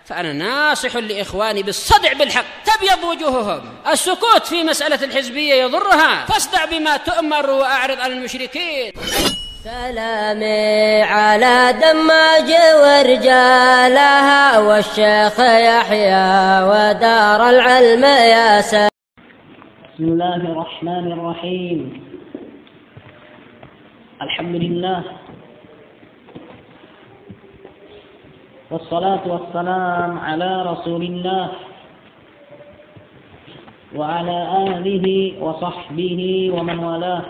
فأنا ناصح لإخواني بالصدع بالحق تبيض وجوههم. السكوت في مسألة الحزبية يضرها، فاصدع بما تؤمر وأعرض عن المشركين. سلامي على دماج ورجالها والشيخ يحيى ودار العلم يا سلام. بسم الله الرحمن الرحيم. الحمد لله والصلاة والسلام على رسول الله وعلى آله وصحبه ومن والاه.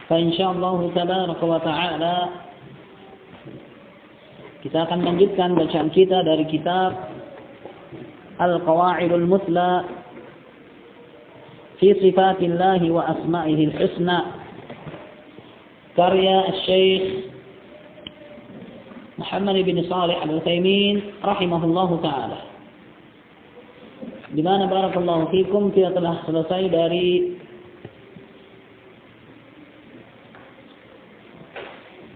Insyaallah tabaraka wa ta'ala kita akan lanjutkan bacaan kita dari kitab Al-Qawaidul Muthla fi Sifatillah wa Asma'ihil Husna karya Syekh Muhammad bin Shalih Al-Utsaimin rahimahullahu taala. Di mana barakallahu fikum kita telah selesai dari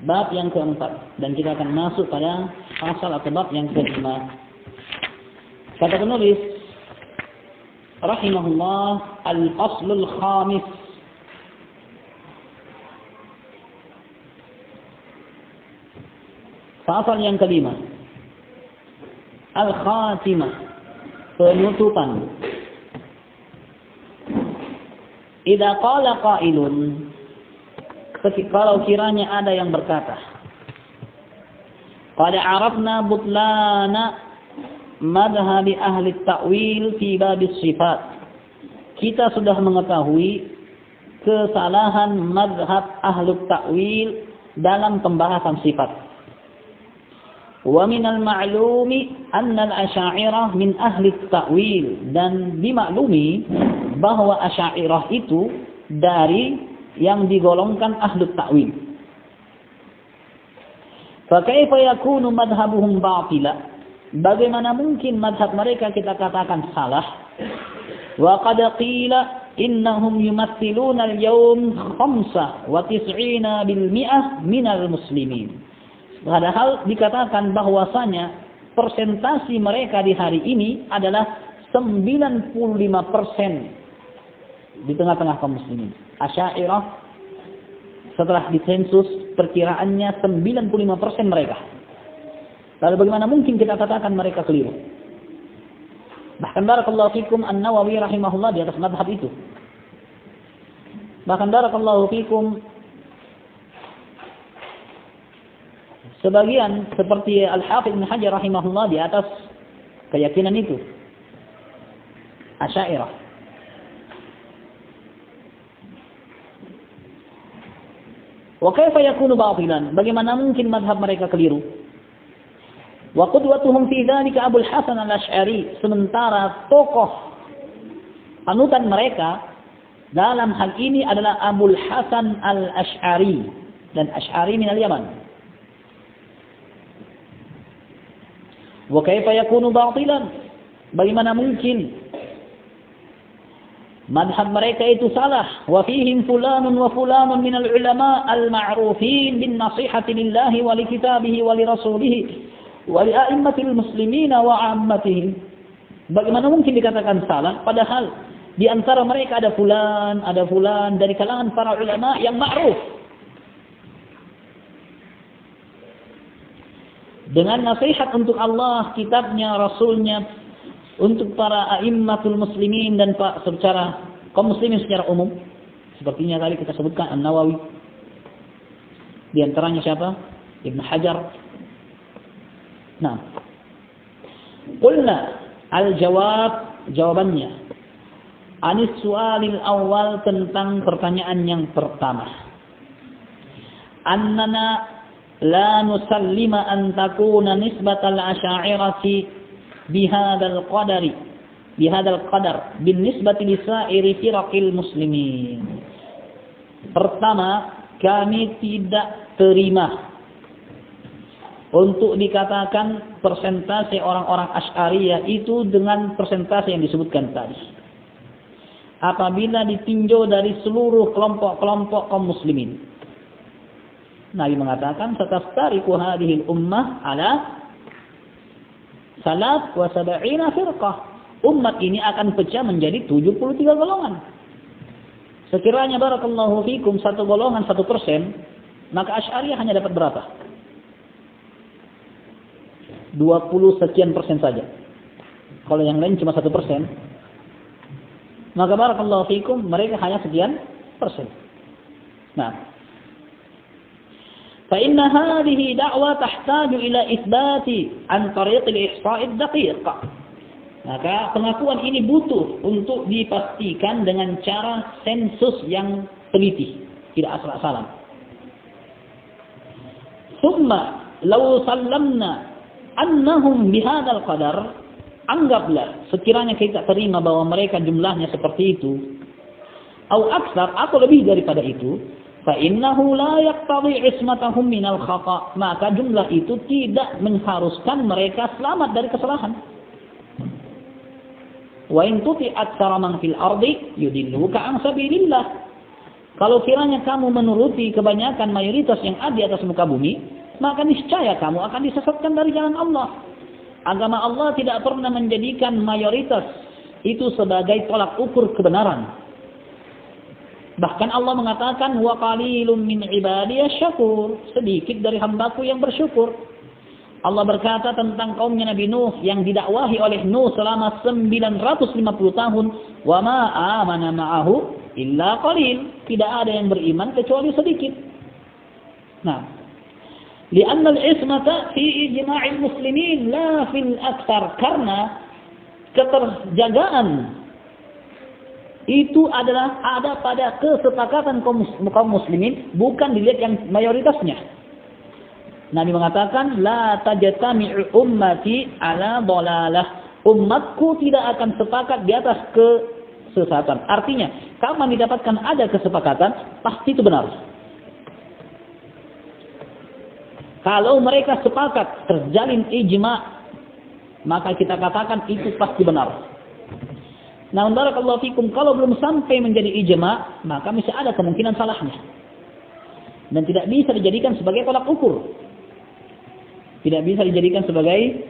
bab yang keempat dan kita akan masuk pada pasal atau bab yang kelima. Kata penulis rahimahullah, al-faslul khamis, pasal yang kelima, al-khatimah, penutupan. Idza qala qailun, kalau kiranya ada yang berkata, qad arafna butlana madhhabi ahli ta'wil fi babis sifat. Kita sudah mengetahui kesalahan madhab ahli ta'wil dalam pembahasan sifat. Wa minal ma'lumi anna al-asy'ariyah min ahli ta'wil, dan dimaklumi bahwa asy'ariyah itu dari yang digolongkan ahlu ta'wil. Fa kaifa yakunu madhhabuhum batila? Bagaimana mungkin madhab mereka kita katakan salah? Wa qad qila innahum yumathiluna al-yawm 95% minal muslimin. Padahal dikatakan bahwasanya persentasi mereka di hari ini adalah 95% di tengah-tengah kaum muslimin. Asy'ariyah setelah disensus perkiraannya 95% mereka. Lalu bagaimana mungkin kita katakan mereka keliru? Bahkan barakallahu fikum An-Nawawi rahimahullah di atas madhab itu. Bahkan barakallahu fikum sebagian seperti Al-Hafidz Ibnu Hajar rahimahullah di atas keyakinan itu. Asy'ariyah. Wa kaifa yakunu batilan? Bagaimana mungkin madhab mereka keliru? Wa qudwatuhum fi dzalika Abul Hasan Al-Asy'ari, sementara tokoh panutan mereka dalam hal ini adalah Abul Hasan Al-Asy'ari, dan Asy'ari min al-Yaman. Wa kaifa yakunu batilan? Bagaimana mungkin madhab mereka itu salah? Wa fihim fulanun wa fulanun minal ulama al-ma'rufin bin nasihati lillahi wa li kitabihi wa li rasulihi wa li a'immatil muslimina wa 'ammatihim. Bagaimana mungkin dikatakan salah padahal di antara mereka ada fulan dari kalangan para ulama yang ma'ruf dengan nasihat untuk Allah, kitabnya, rasulnya, untuk para a'immatul muslimin dan secara kaum muslimin secara umum. Sepertinya tadi kita sebutkan An-Nawawi. Di antaranya siapa? Ibnu Hajar. Nah, qulna al-jawab, jawabannya, anis su'alil awal, tentang pertanyaan yang pertama. Annana la nusallima an takuna nisbatal asy'ariyati bihadal qadar binisbati lisairi firaqil muslimin. Pertama, kami tidak terima untuk dikatakan persentase orang-orang Asy'ariyah itu dengan persentase yang disebutkan tadi. Apabila ditinjau dari seluruh kelompok-kelompok kaum muslimin. Nabi mengatakan, "Satastariqu hadhil ummah ala salat wa sab'ina firqah. Umat ini akan pecah menjadi 73 golongan. Sekiranya barakallahu fikum satu golongan 1%, maka Asy'ariyah hanya dapat berapa? 20 sekian persen saja. Kalau yang lain cuma 1%, maka barakallahu fikum mereka hanya sekian persen. Nah, fa inna hadhihi da'wa tahtaju ila itsbati an tariq al-ihsa' ad-daqiq. Maka pengakuan ini butuh untuk dipastikan dengan cara sensus yang teliti, tidak asal-asalan. Thumma law sallamna annahum bihadzal qadar, anggaplah sekiranya kita terima bahwa mereka jumlahnya seperti itu, atau aksar atau lebih daripada itu, fa innahu la yaqtadi ismatahum minal khata', maka jumlah itu tidak mengharuskan mereka selamat dari kesalahan. Wa in tuti'at man fil ardi yudilluka an sabilillah. Kalau kiranya kamu menuruti kebanyakan mayoritas yang ada di atas muka bumi, maka niscaya kamu akan disesatkan dari jalan Allah. Agama Allah tidak pernah menjadikan mayoritas itu sebagai tolak ukur kebenaran. Bahkan Allah mengatakan wa qalilum min ibadiyasy syakur, sedikit dari hambaku yang bersyukur. Allah berkata tentang kaumnya Nabi Nuh yang didakwahi oleh Nuh selama 950 tahun, wa ma amana ma'ahu illa qalil, tidak ada yang beriman kecuali sedikit. Nah, li'anna al-ismata fi ijma'il muslimin la fil aktsar, karena keterjagaan itu adalah ada pada kesepakatan kaum muslimin, bukan dilihat yang mayoritasnya. Nabi mengatakan la tajtami'u ummati ala dhalalah, umatku tidak akan sepakat di atas kesesatan. Artinya, kapan didapatkan ada kesepakatan, pasti itu benar. Kalau mereka sepakat terjalin ijma', maka kita katakan itu pasti benar. Namun barakallahu fikum, kalau belum sampai menjadi ijma', maka masih ada kemungkinan salahnya. Dan tidak bisa dijadikan sebagai tolak ukur. Tidak bisa dijadikan sebagai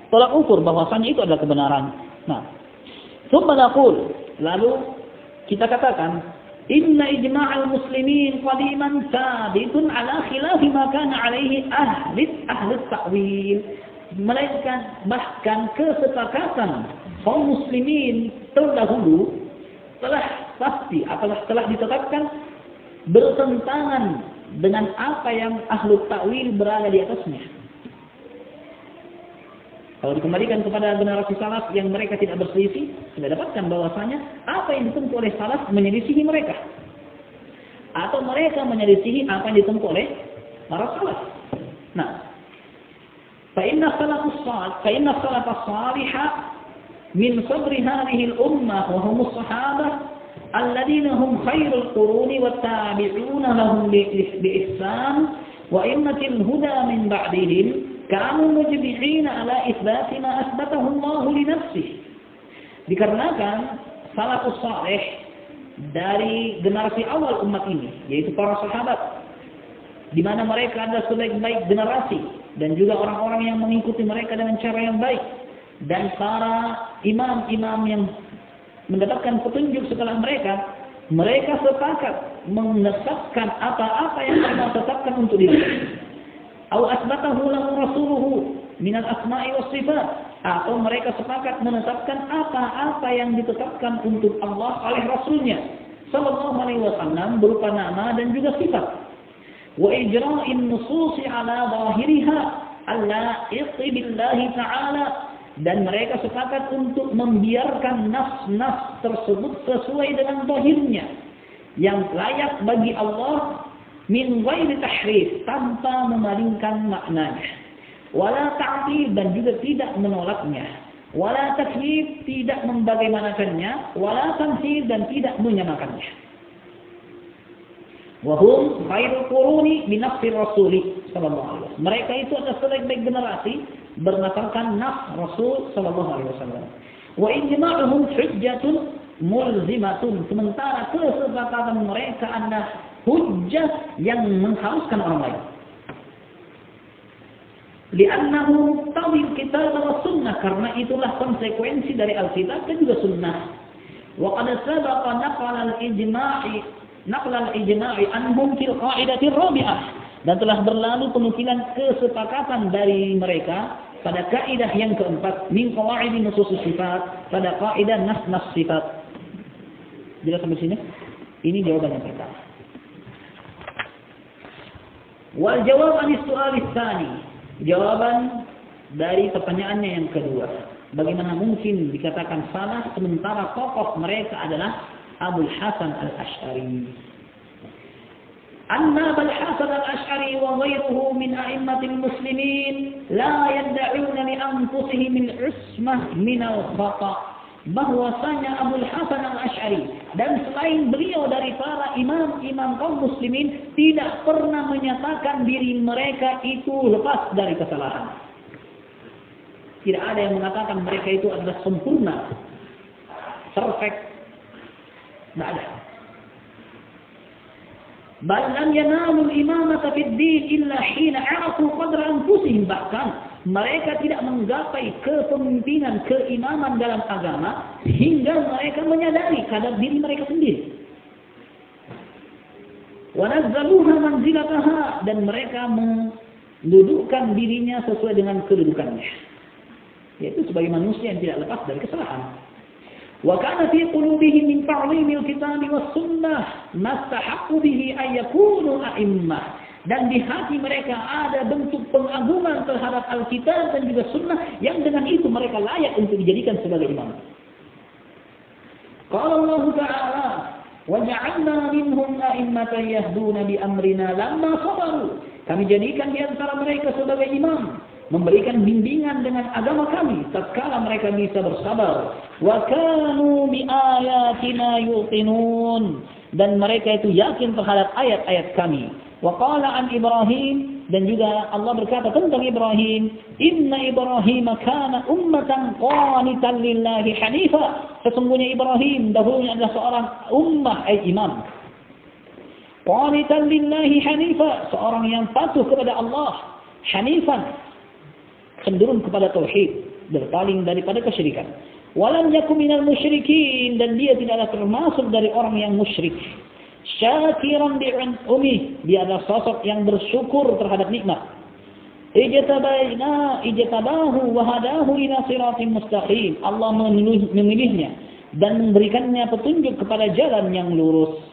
tolak ukur bahwasanya itu adalah kebenaran. Nah, thumma naqul, lalu kita katakan inna ijma'al muslimin qadiman sabitun ala khilafi ma kana alaihi ahli ta'wil. Melainkan bahkan kesepakatan kaum muslimin terdahulu telah pasti atau telah ditetapkan bertentangan dengan apa yang ahlu ta'wil berada di atasnya. Kalau dikembalikan kepada generasi salaf yang mereka tidak berselisih, sudah dapatkan bahwasanya apa yang ditempuh oleh salaf menyelisihi mereka, atau mereka menyelisihi apa yang ditempuh oleh para salaf. Nah, fa inna salaf as-salih min sabri hadhihi al-ummah wa hum as-sahabah الذين هم خير القرون والتابعون لهم بإحسان وإمة الهدى من بعدهم كانوا مجمعين على إثبات ما أثبته الله لنفسه. Dikarenakan salafus salih dari generasi awal umat ini, yaitu para sahabat, di mana mereka adalah sebaik-baik generasi dan juga orang-orang yang mengikuti mereka dengan cara yang baik, dan para imam-imam yang mendapatkan petunjuk setelah mereka sepakat menetapkan apa-apa yang Allah tetapkan untuk diri. Atau asbatahu lahu rasuluhu min al-asma'i was sifat, atau mereka sepakat menetapkan apa-apa yang ditetapkan untuk Allah oleh Rasulnya sallallahu alaihi wasallam berupa nama dan juga sifat. Wa ijra'in nususi ala zahiriha alla iqti billahi ta'ala, dan mereka sepakat untuk membiarkan nas-nas tersebut sesuai dengan zahirnya yang layak bagi Allah min ghairi tahrif, tanpa memalingkan maknanya, wala ta'til, dan juga tidak menolaknya, wala takyif, tidak membagaimanakannya, wala tamthil, dan tidak menyamakannya. Wa hum khairul quruni bi nafsi rasuli sallallahu alaihi wasallam. Mereka itu adalah sebaik-baik generasi berdasarkan nafs Rasul sallallahu alaihi wasallam. Wa ijma'uhum hujjatun mulzimatun, sementara kesepakatan mereka adalah hujjah yang mengharuskan orang lain. Li'annahu muqtadi al-kitab wa sunnah, karena itulah konsekuensi dari Alkitab dan juga sunnah. Wa qad sabaqa naqla al-ijma'i anhum fil qa'idati ar-rabi'ah, dan telah berlalu penukilan kesepakatan dari mereka pada kaidah yang keempat, min qawaid nusus sifat, pada kaidah nas sifat. Jelas sampai sini? Ini jawaban yang pertama. Wal jawab an as-su'al ats-tsani. Jawaban dari pertanyaannya yang kedua. Bagaimana mungkin dikatakan salah sementara tokoh mereka adalah Abul Hasan al-Asy'ari? Anna Abul Hasan al-Asy'ari wa ghairuhu min a'immatil muslimin la yad'una li anfusihim al-ismah min al-khata'. Bahwasanya Abul Hasan al-Asy'ari dan selain beliau dari para imam-imam kaum muslimin tidak pernah menyatakan diri mereka itu lepas dari kesalahan. Tidak ada yang mengatakan mereka itu adalah sempurna, perfect. Tidak ada. Bal lam yanalu al-imamata fid din illa hina 'arafu qadra anfusihim. Bahkan mereka tidak menggapai kepemimpinan, keimaman dalam agama hingga mereka menyadari kadar diri mereka sendiri. Wa nazzaluha manzilataha, dan mereka mendudukkan dirinya sesuai dengan kedudukannya, yaitu sebagai manusia yang tidak lepas dari kesalahan. Wa kana fi qulubihim min ta'limil kitab was sunnah mastahaqqu bihi ay yakunu a'immah, dan di hati mereka ada bentuk pengagungan terhadap Alkitab dan juga sunnah yang dengan itu mereka layak untuk dijadikan sebagai imam. Qala Allah Ta'ala wa ja'alna minhum a'immatan yahduna bi amrina lamma sabaru. Kami jadikan di antara mereka sebagai imam, memberikan bimbingan dengan agama kami tatkala mereka bisa bersabar. Wa kanu bi ayatina yuqinun, dan mereka itu yakin terhadap ayat-ayat kami. Wa qala an Ibrahim, dan juga Allah berkata tentang Ibrahim, inna Ibrahim kana ummatan qanitan lillahi hanifa. Sesungguhnya Ibrahim dahulunya adalah seorang ummah, imam. Qanitan lillahi hanifa, seorang yang patuh kepada Allah. Hanifan, cenderung kepada tauhid, berpaling daripada kesyirikan. Walam yakum minal musyrikin, dan dia tidaklah termasuk dari orang yang musyrik. Syakiran bi'un'umih, dia adalah sosok yang bersyukur terhadap nikmat. Ijtabahu wa hadahu ila siratin mustaqim. Allah memilihnya dan memberikannya petunjuk kepada jalan yang lurus.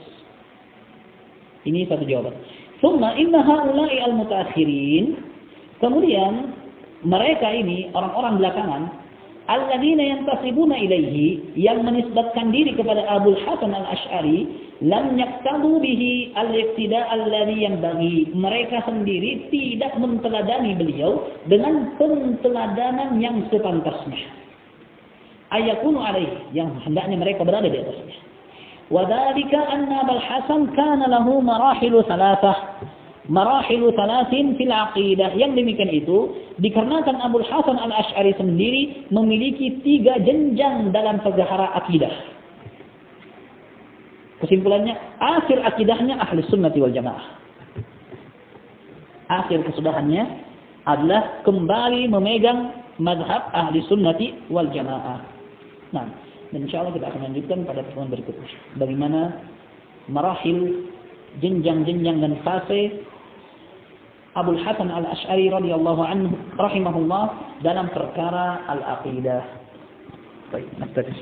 Ini satu jawaban. Thumma inna haula'i al-mutaakhirin, kemudian mereka ini orang-orang belakangan, alladzina yantasibuna ilaihi, yang menisbatkan diri kepada Abul Hasan al-Asy'ari, lam yaqtadu bihi al-iqtida' alladhi yanbaghi. Mereka sendiri tidak menteladani beliau dengan penteladanan yang sepantasnya. Ayakunu alaihi, yang hendaknya mereka berada di atasnya. Wa dzalika anna Abul Hasan kana lahu marahilu thalathin fil aqidah. Yang demikian itu dikarenakan Abul Hasan al-Asy'ari sendiri memiliki 3 jenjang dalam perkara akidah. Kesimpulannya, akhir akidahnya ahli sunnati wal jamaah. Akhir kesudahannya adalah kembali memegang mazhab ahli sunnati wal jamaah. Nah, dan insyaAllah kita akan lanjutkan pada pertemuan berikutnya. Bagaimana marahil, jenjang-jenjang dan fase Abul Hasan al-Asy'ari radhiyallahu anhu rahimahullah dalam perkara al-aqidah. Baik, naktafi.